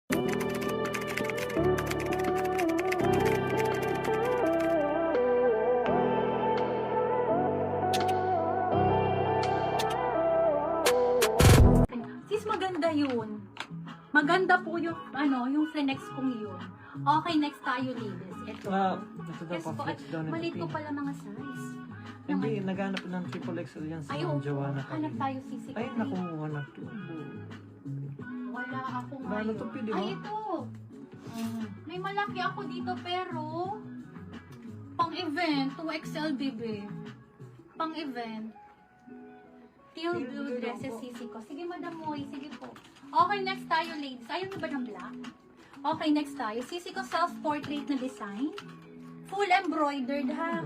Sis, maganda yun. Maganda po yung, yung Flenex kong yun. Okay, next tayo, ladies. Ito. Ito daw Yes pa po. flex daw ng Maliit ko Pin. pala mga size. Hindi, naghanap ng triple XL yan sa Ay, Joanna hanap kanina. tayo, sisi. Ay, naku, hanap to. Wala ako Ano ngayon. to, pwede mo? Ay, ito. May malaki ako dito, pero pang-event, 2XL, baby. Pang-event. Teal blue dresses, sisi ko. Sige, Madam Moy, sige po. Okay, next tayo, ladies. Ayaw niyo ba ng black? Okay, next tayo. Sisi ko self-portrait na design. Full embroidered, ha?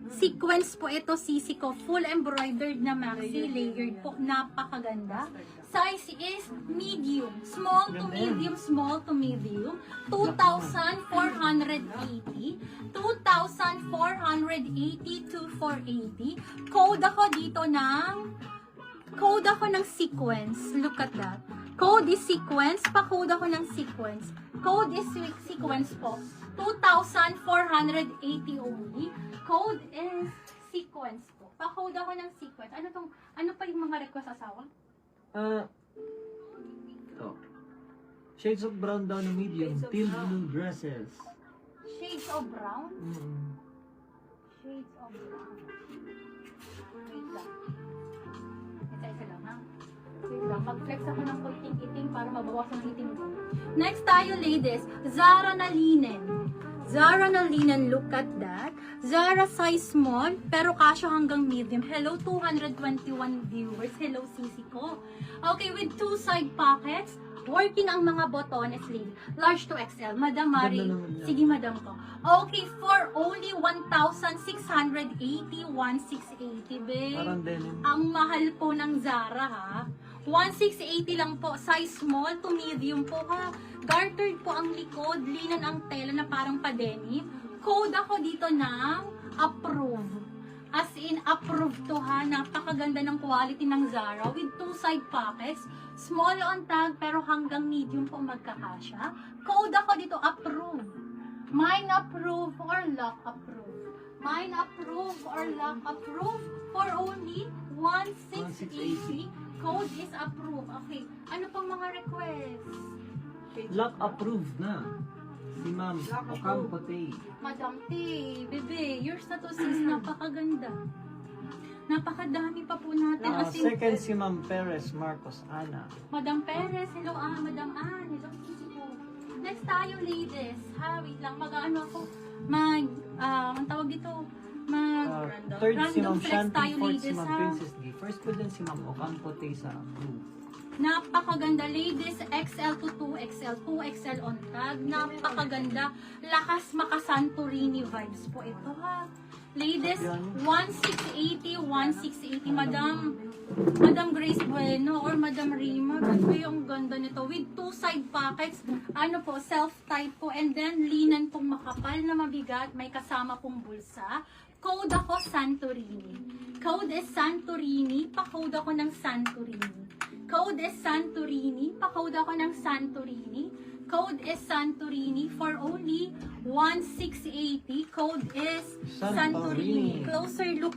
Sequence po ito, sisi ko. Full embroidered na maxi, layered po. Napakaganda. Size is medium. Small to medium, small to medium. 2,480. 2,480 to 480. Code ako ng sequence. Look at that. Code is sequence. Pa-code ako ng sequence. Code is sequence po. 2,480 only. Code is sequence po. Pa-code ako ng sequence. Ano pa yung mga request asawa? Ito. Shades of brown down na medium. Teal blue dresses. Shades of brown? Mm. Shades of brown. Wait lang. Isa-isa lang, ha? Wait lang. Mag-flex ako ng konting iting para mabawasan ang iting ko. Next tayo, ladies. Zara na linen. Zara na linen, look at that. Zara size small, pero kasya hanggang medium. Hello, 221 viewers. Hello, sisi ko. Okay, with 2 side pockets. Working ang mga botones, lady. Large to XL. Madam Mari. Ganda naman yan. Sige, madam ko. Okay, for only 1,680, 1,680, babe. Parang denim. Ang mahal po ng Zara, ha? 1,680 lang po. Size small to medium po, ha? Gartered po ang likod. Linan ang tela na parang pa-denim. Code ako dito ng approve. As in, approve to, ha? Napakaganda ng quality ng Zara with 2 side pockets. Small on tag, pero hanggang medium po magkakasya. Code ako dito, approve. Mine approve or lock approve. Mine approve or lock approve for only 1,680. Code is approved. Okay. Ano pang mga requests? Lock approved na. Si Ma'am Ocampote. Madam T, bebe, yours na to sis. Napakaganda. Napakadami pa po natin. As in, Second si Ma'am Perez Marcos Ana. Madam Perez, hello Madam Ann, hello sisi ko. Next tayo, ladies. Ha, wait lang. Mag-ano ako. Ang tawag dito, Third si random Ma'am flex Shanti. tayo, Fourth si ladies, Ma'am ha. Princess D. First po din si Ma'am Ocampote sa blue. Napakaganda, ladies. XL to 2XL, 2XL on tag. Napakaganda. Lakas maka-Santorini vibes po ito, ha. Ladies, 1,680, 1,680. Madam Grace Bueno or Madam Rima. Grabe yung ganda nito. With 2 side pockets. Ano po, self-type po. And then, linan pong makapal na mabigat. May kasama pong bulsa. Code ako Santorini. Code is Santorini. Pa-code ako ng Santorini. Code is Santorini. Pa-code ako ng Santorini. Code is Santorini for only 1,680. Code is Santorini. Santorini. Closer look.